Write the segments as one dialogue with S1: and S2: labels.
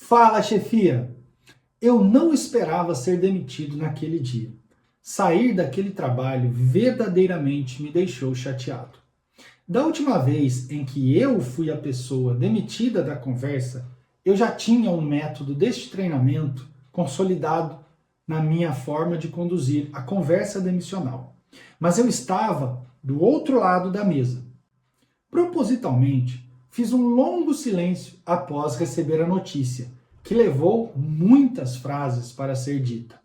S1: Fala, chefia! Eu não esperava ser demitido naquele dia. Sair daquele trabalho verdadeiramente me deixou chateado. Da última vez em que eu fui a pessoa demitida da conversa, eu já tinha um método deste treinamento consolidado na minha forma de conduzir a conversa demissional. Mas eu estava do outro lado da mesa. Propositalmente, fiz um longo silêncio após receber a notícia, que levou muitas frases para ser dita.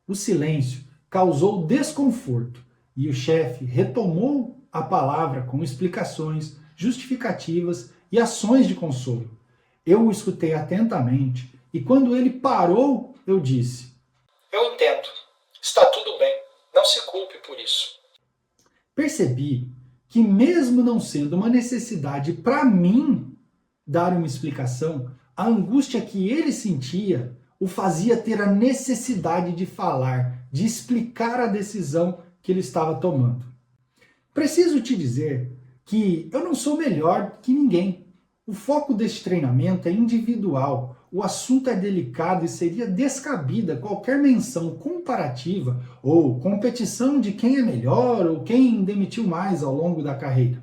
S1: O silêncio causou desconforto e o chefe retomou a palavra com explicações, justificativas e ações de consolo. Eu o escutei atentamente e quando ele parou, eu disse:
S2: Eu entendo. Está tudo bem. Não se culpe por isso.
S1: Percebi que, mesmo não sendo uma necessidade para mim dar uma explicação, a angústia que ele sentia o fazia ter a necessidade de falar, de explicar a decisão que ele estava tomando. Preciso te dizer que eu não sou melhor que ninguém. O foco deste treinamento é individual, o assunto é delicado e seria descabida qualquer menção comparativa ou competição de quem é melhor ou quem demitiu mais ao longo da carreira.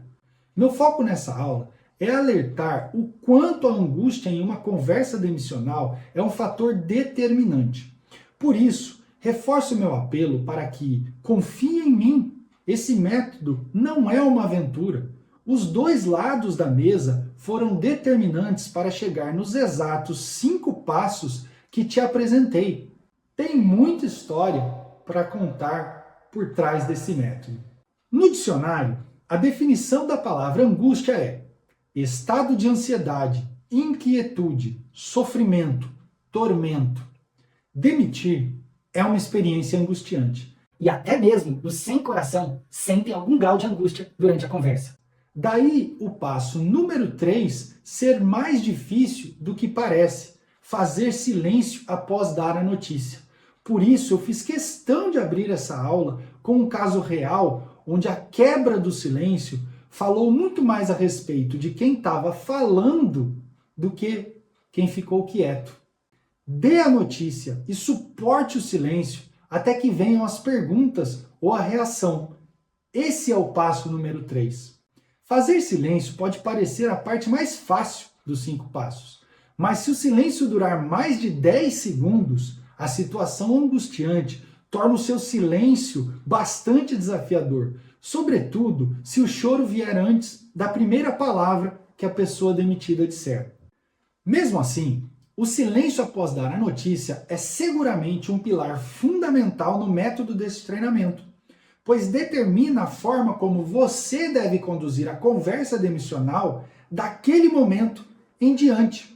S1: Meu foco nessa aula é alertar o quanto a angústia em uma conversa demissional é um fator determinante. Por isso, reforço meu apelo para que confie em mim. Esse método não é uma aventura. Os dois lados da mesa foram determinantes para chegar nos exatos 5 passos que te apresentei. Tem muita história para contar por trás desse método. No dicionário, a definição da palavra angústia é estado de ansiedade, inquietude, sofrimento, tormento. Demitir é uma experiência angustiante.
S3: E até mesmo os sem coração sentem algum grau de angústia durante a conversa.
S1: Daí o passo número 3 ser mais difícil do que parece, fazer silêncio após dar a notícia. Por isso eu fiz questão de abrir essa aula com um caso real, onde a quebra do silêncio falou muito mais a respeito de quem estava falando do que quem ficou quieto. Dê a notícia e suporte o silêncio até que venham as perguntas ou a reação. Esse é o passo número 3. Fazer silêncio pode parecer a parte mais fácil dos 5 passos, mas se o silêncio durar mais de 10 segundos, a situação angustiante torna o seu silêncio bastante desafiador, sobretudo se o choro vier antes da primeira palavra que a pessoa demitida disser. Mesmo assim, o silêncio após dar a notícia é seguramente um pilar fundamental no método desse treinamento, pois determina a forma como você deve conduzir a conversa demissional daquele momento em diante.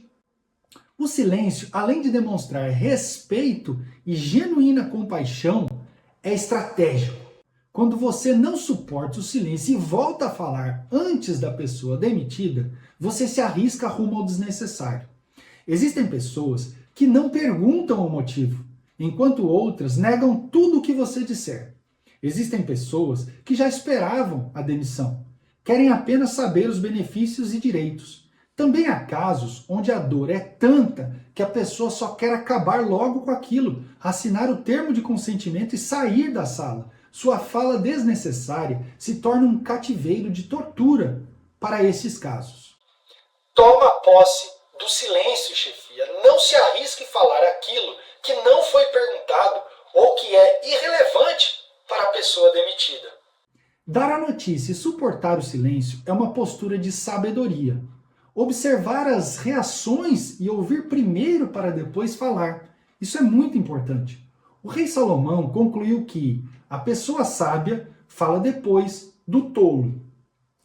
S1: O silêncio, além de demonstrar respeito e genuína compaixão, é estratégico. Quando você não suporta o silêncio e volta a falar antes da pessoa demitida, você se arrisca rumo ao desnecessário. Existem pessoas que não perguntam o motivo, enquanto outras negam tudo o que você disser. Existem pessoas que já esperavam a demissão, querem apenas saber os benefícios e direitos. Também há casos onde a dor é tanta que a pessoa só quer acabar logo com aquilo, assinar o termo de consentimento e sair da sala. Sua fala desnecessária se torna um cativeiro de tortura para esses casos.
S2: Toma posse do silêncio, chefia. Não se arrisque em falar aquilo que não foi perguntado ou que é irrelevante para a pessoa demitida.
S1: Dar a notícia e suportar o silêncio é uma postura de sabedoria. Observar as reações e ouvir primeiro para depois falar. Isso é muito importante. O rei Salomão concluiu que a pessoa sábia fala depois do tolo.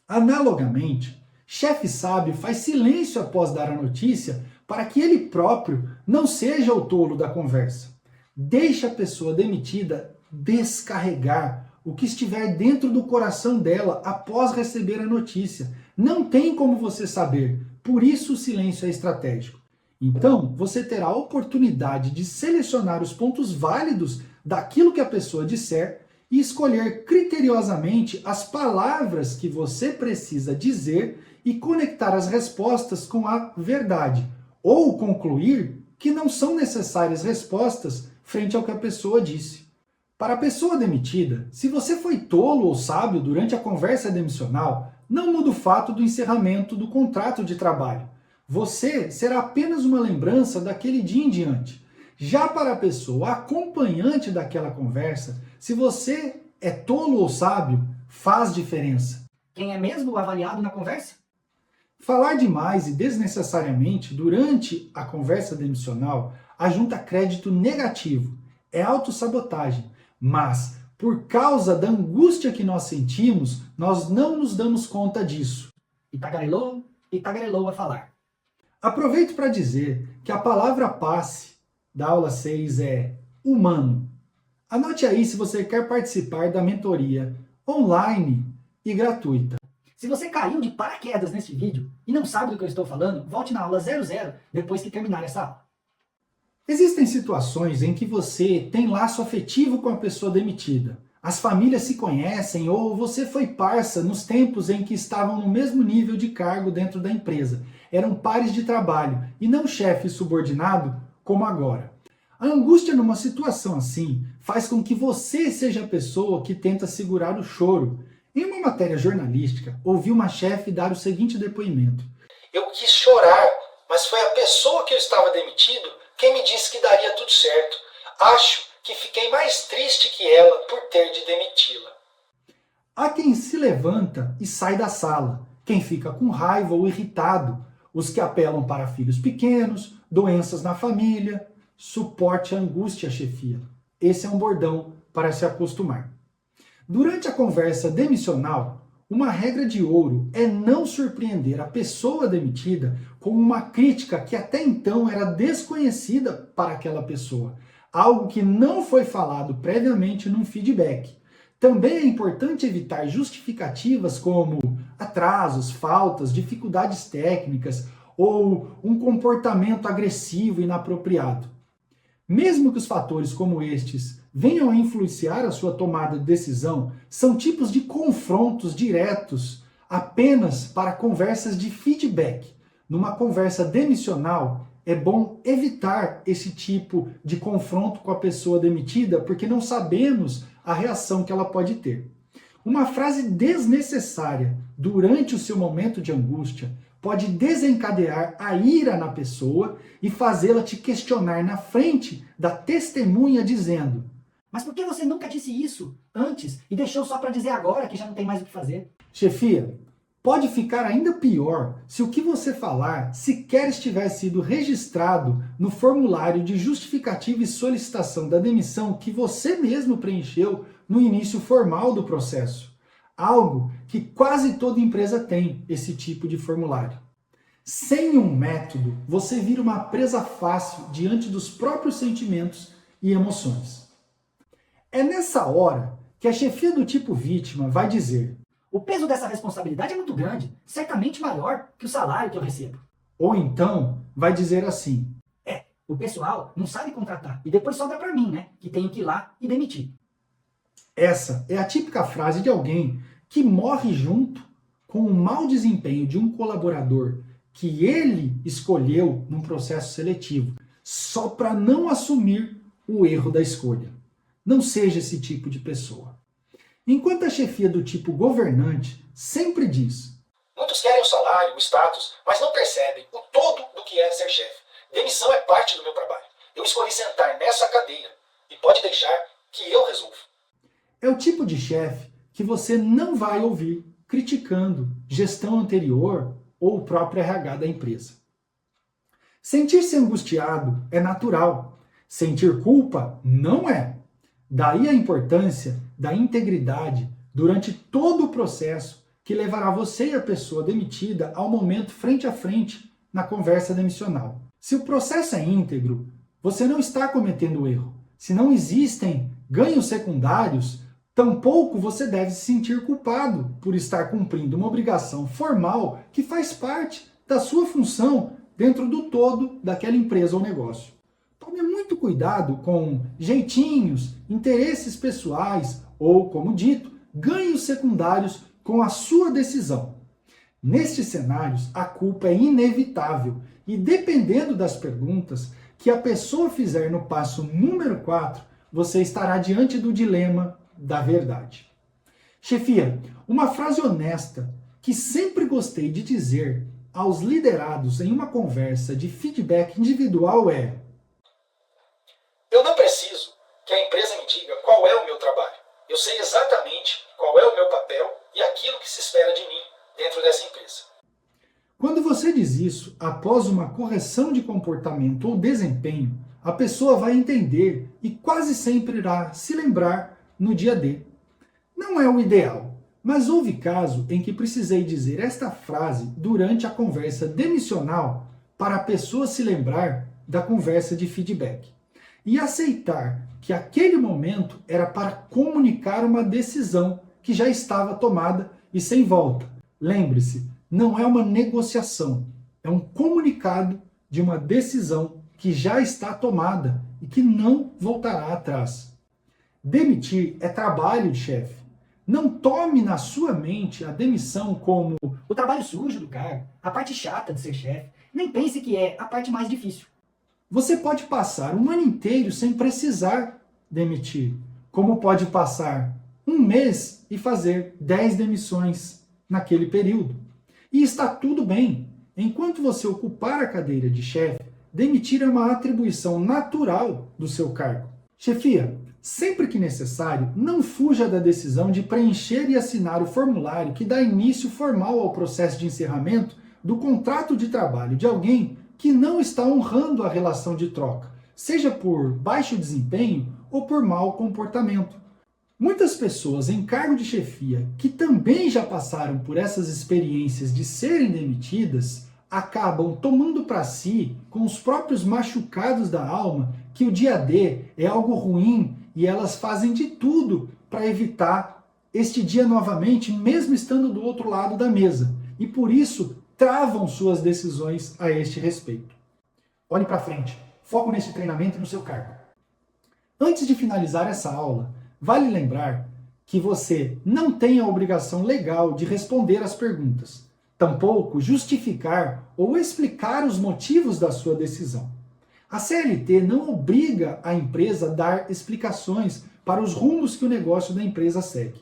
S1: Analogamente, chefe sábio faz silêncio após dar a notícia para que ele próprio não seja o tolo da conversa. Deixe a pessoa demitida descarregar o que estiver dentro do coração dela após receber a notícia. Não tem como você saber, por isso o silêncio é estratégico. Então, você terá a oportunidade de selecionar os pontos válidos daquilo que a pessoa disser e escolher criteriosamente as palavras que você precisa dizer e conectar as respostas com a verdade, ou concluir que não são necessárias respostas frente ao que a pessoa disse. Para a pessoa demitida, se você foi tolo ou sábio durante a conversa demissional, não muda o fato do encerramento do contrato de trabalho. Você será apenas uma lembrança daquele dia em diante. Já para a pessoa acompanhante daquela conversa, se você é tolo ou sábio, faz diferença.
S3: Quem é mesmo o avaliado na conversa?
S1: Falar demais e desnecessariamente durante a conversa demissional ajunta crédito negativo, é autossabotagem, mas por causa da angústia que nós sentimos, nós não nos damos conta disso.
S3: E tagarelou a falar.
S1: Aproveito para dizer que a palavra passe da aula 6 é humano. Anote aí se você quer participar da mentoria online e gratuita.
S3: Se você caiu de paraquedas neste vídeo e não sabe do que eu estou falando, volte na aula 00 depois que terminar essa aula.
S1: Existem situações em que você tem laço afetivo com a pessoa demitida. As famílias se conhecem ou você foi parça nos tempos em que estavam no mesmo nível de cargo dentro da empresa. Eram pares de trabalho e não chefe subordinado como agora. A angústia numa situação assim faz com que você seja a pessoa que tenta segurar o choro. Em uma matéria jornalística, ouvi uma chefe dar o seguinte depoimento.
S2: Eu quis chorar, mas foi a pessoa que eu estava demitido quem me disse que daria tudo certo. Acho que fiquei mais triste que ela por ter de demiti-la.
S1: Há quem se levanta e sai da sala, quem fica com raiva ou irritado, os que apelam para filhos pequenos, doenças na família, suporte à angústia, chefia. Esse é um bordão para se acostumar. Durante a conversa demissional, uma regra de ouro é não surpreender a pessoa demitida com uma crítica que até então era desconhecida para aquela pessoa, algo que não foi falado previamente num feedback. Também é importante evitar justificativas como atrasos, faltas, dificuldades técnicas ou um comportamento agressivo e inapropriado. Mesmo que os fatores como estes venham a influenciar a sua tomada de decisão, são tipos de confrontos diretos apenas para conversas de feedback. Numa conversa demissional, é bom evitar esse tipo de confronto com a pessoa demitida, porque não sabemos a reação que ela pode ter. Uma frase desnecessária durante o seu momento de angústia pode desencadear a ira na pessoa e fazê-la te questionar na frente da testemunha dizendo:
S3: Mas por que você nunca disse isso antes e deixou só para dizer agora que já não tem mais o que fazer?
S1: chefia, pode ficar ainda pior se o que você falar sequer estiver sido registrado no formulário de justificativa e solicitação da demissão que você mesmo preencheu no início formal do processo. Algo que quase toda empresa tem, esse tipo de formulário. Sem um método, você vira uma presa fácil diante dos próprios sentimentos e emoções. É nessa hora que a chefia do tipo vítima vai dizer:
S3: O peso dessa responsabilidade é muito grande, certamente maior que o salário que eu recebo.
S1: ou então vai dizer assim:
S3: O pessoal não sabe contratar e depois sobra para mim, né, que tenho que ir lá e demitir.
S1: essa é a típica frase de alguém que morre junto com o mau desempenho de um colaborador que ele escolheu num processo seletivo, só para não assumir o erro da escolha. Não seja esse tipo de pessoa. Enquanto a chefia do tipo governante sempre diz:
S2: Muitos querem o salário, o status, mas não percebem o todo do que é ser chefe. Demissão é parte do meu trabalho. Eu escolhi sentar nessa cadeira e pode deixar que eu resolvo.
S1: é o tipo de chefe que você não vai ouvir criticando gestão anterior ou o próprio RH da empresa. Sentir-se angustiado é natural. Sentir culpa não é. Daí a importância da integridade durante todo o processo que levará você e a pessoa demitida ao momento frente a frente na conversa demissional. Se o processo é íntegro, você não está cometendo erro. Se não existem ganhos secundários, tampouco você deve se sentir culpado por estar cumprindo uma obrigação formal que faz parte da sua função dentro do todo daquela empresa ou negócio. Tome muito cuidado com jeitinhos, interesses pessoais ou, como dito, ganhos secundários com a sua decisão. Nestes cenários, a culpa é inevitável E dependendo das perguntas que a pessoa fizer no passo número 4, você estará diante do dilema da verdade. Chefia, uma frase honesta que sempre gostei de dizer aos liderados em uma conversa de feedback individual é:
S2: eu não preciso que a empresa me diga qual é o meu trabalho. Eu sei exatamente qual é o meu papel e aquilo que se espera de mim dentro dessa empresa.
S1: Quando você diz isso após uma correção de comportamento ou desempenho, a pessoa vai entender e quase sempre irá se lembrar no dia D. Não é o ideal, mas houve caso em que precisei dizer esta frase durante a conversa demissional para a pessoa se lembrar da conversa de feedback e aceitar que aquele momento era para comunicar uma decisão que já estava tomada e sem volta. Lembre-se, não é uma negociação, é um comunicado de uma decisão que já está tomada e que não voltará atrás. Demitir é trabalho de chefe. Não tome na sua mente a demissão como
S3: O trabalho sujo do cargo, a parte chata de ser chefe. Nem pense que é a parte mais difícil.
S1: você pode passar um ano inteiro sem precisar demitir, como pode passar um mês e fazer 10 demissões naquele período. E está tudo bem. Enquanto você ocupar a cadeira de chefe, demitir é uma atribuição natural do seu cargo. Chefia, sempre que necessário, não fuja da decisão de preencher e assinar o formulário que dá início formal ao processo de encerramento do contrato de trabalho de alguém que não está honrando a relação de troca, seja por baixo desempenho ou por mau comportamento. Muitas pessoas em cargo de chefia que também já passaram por essas experiências de serem demitidas acabam tomando para si, com os próprios machucados da alma, que o dia D é algo ruim e elas fazem de tudo para evitar este dia novamente, mesmo estando do outro lado da mesa. E por isso travam suas decisões a este respeito. Olhe para frente, foco nesse treinamento e no seu cargo. Antes de finalizar essa aula, vale lembrar que você não tem a obrigação legal de responder às perguntas, tampouco justificar ou explicar os motivos da sua decisão. A CLT não obriga a empresa a dar explicações para os rumos que o negócio da empresa segue.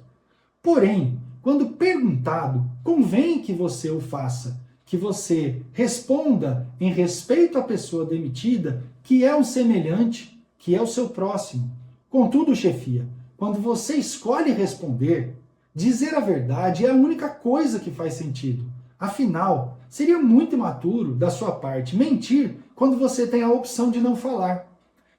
S1: Porém, quando perguntado, convém que você o faça, que você responda em respeito à pessoa demitida, que é um semelhante, que é o seu próximo. Contudo, chefia, quando você escolhe responder, dizer a verdade é a única coisa que faz sentido. Afinal, seria muito imaturo da sua parte mentir quando você tem a opção de não falar.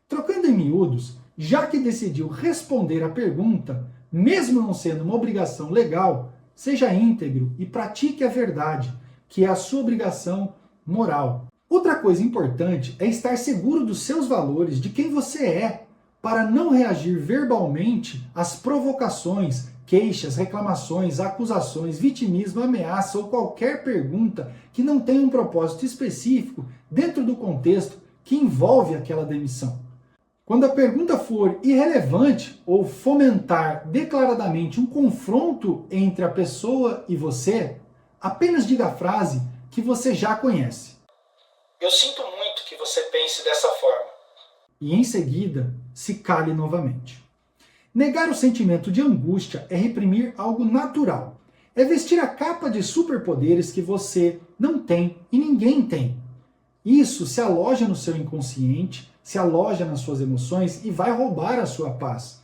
S1: Trocando em miúdos, já que decidiu responder a pergunta, mesmo não sendo uma obrigação legal, seja íntegro e pratique a verdade, que é a sua obrigação moral. Outra coisa importante é estar seguro dos seus valores, de quem você é, para não reagir verbalmente às provocações, queixas, reclamações, acusações, vitimismo, ameaça ou qualquer pergunta que não tenha um propósito específico dentro do contexto que envolve aquela demissão. Quando a pergunta for irrelevante ou fomentar declaradamente um confronto entre a pessoa e você, apenas diga a frase que você já conhece.
S2: Eu sinto muito que você pense dessa forma.
S1: E em seguida, se cale novamente. Negar o sentimento de angústia é reprimir algo natural. É vestir a capa de superpoderes que você não tem e ninguém tem. Isso se aloja no seu inconsciente, se aloja nas suas emoções e vai roubar a sua paz.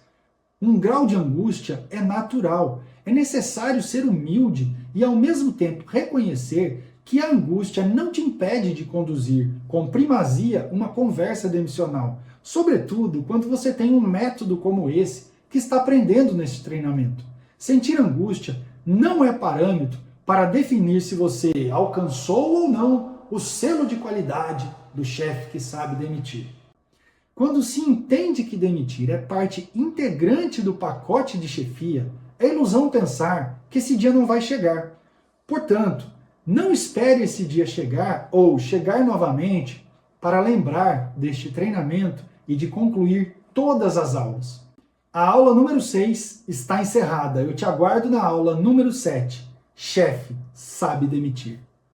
S1: Um grau de angústia é natural. É necessário ser humilde e ao mesmo tempo reconhecer que a angústia não te impede de conduzir com primazia uma conversa demissional, sobretudo quando você tem um método como esse que está aprendendo nesse treinamento. Sentir angústia não é parâmetro para definir se você alcançou ou não o selo de qualidade do chefe que sabe demitir. Quando se entende que demitir é parte integrante do pacote de chefia, é ilusão pensar que esse dia não vai chegar. Portanto, não espere esse dia chegar ou chegar novamente para lembrar deste treinamento e de concluir todas as aulas. A aula número 6 está encerrada. Eu te aguardo na aula número 7. Chefe sabe demitir.